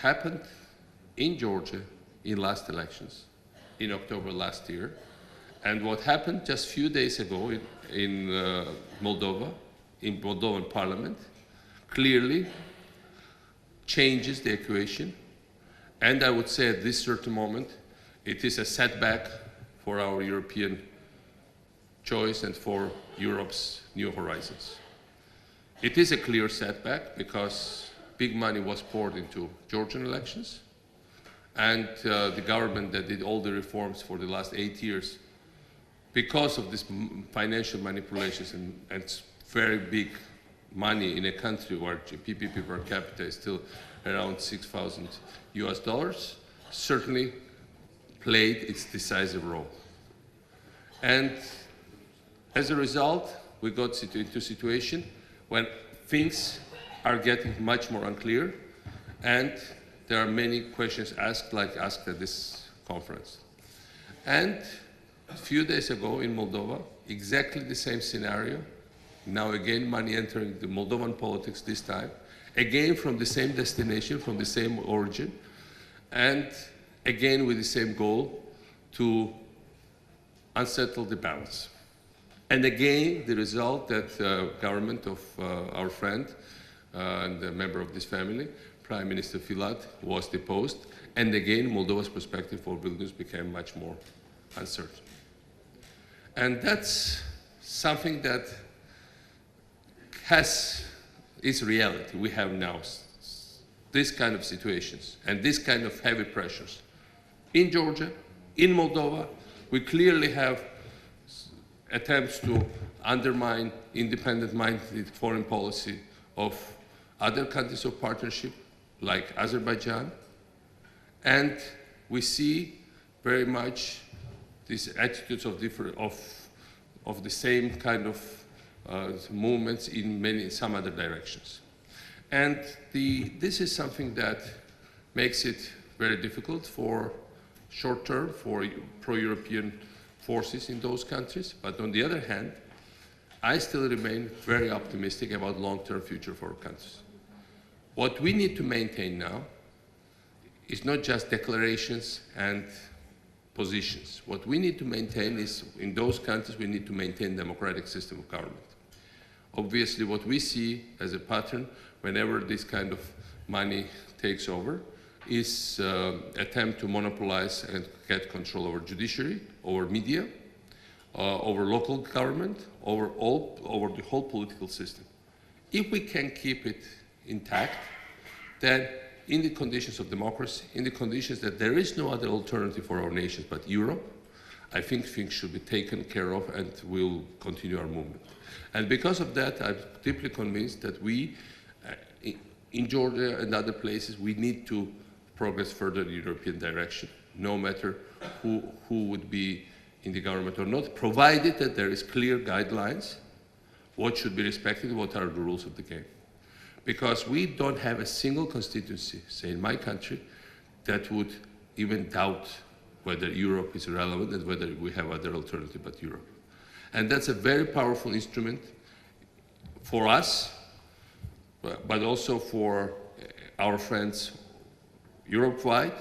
happened in Georgia in last elections, in October last year, and what happened just a few days ago in Moldova, in Moldovan parliament, clearly changes the equation. And I would say at this certain moment, it is a setback for our European choice and for Europe's new horizons. It is a clear setback because big money was poured into Georgian elections, and the government that did all the reforms for the last 8 years, because of this financial manipulations and very big money in a country where PPP per capita is still around 6,000 US dollars, certainly played its decisive role. And as a result, we got into a situation when things are getting much more unclear, and there are many questions asked, like asked at this conference. And a few days ago in Moldova, exactly the same scenario. Now again, money entering the Moldovan politics this time, again from the same destination, from the same origin, and again with the same goal to unsettle the balance. And again, the result that the government of our friend and a member of this family, Prime Minister Filat, was deposed. And again, Moldova's perspective for Vilnius became much more uncertain. And that's something that is reality. We have now this kind of situations and this kind of heavy pressures. In Georgia, in Moldova, we clearly have attempts to undermine independent-minded foreign policy of other countries of partnership, like Azerbaijan. And we see very much these attitudes of the same kind of movements in some other directions. And this is something that makes it very difficult for short term for pro-European forces in those countries. But on the other hand, I still remain very optimistic about long-term future for our countries. What we need to maintain now is not just declarations and positions. What we need to maintain is, in those countries, we need to maintain democratic system of government. Obviously, what we see as a pattern whenever this kind of money takes over is attempt to monopolize and get control over judiciary, over media, over local government, over the whole political system. If we can keep it intact, then in the conditions of democracy, in the conditions that there is no other alternative for our nations but Europe, I think things should be taken care of and we'll continue our movement. And because of that, I'm deeply convinced that we, in Georgia and other places, we need to progress further in the European direction, no matter who would be in the government or not, provided that there is clear guidelines, what should be respected, what are the rules of the game. Because we don't have a single constituency, say in my country, that would even doubt whether Europe is relevant and whether we have other alternative but Europe. And that's a very powerful instrument for us, but also for our friends Europe-wide,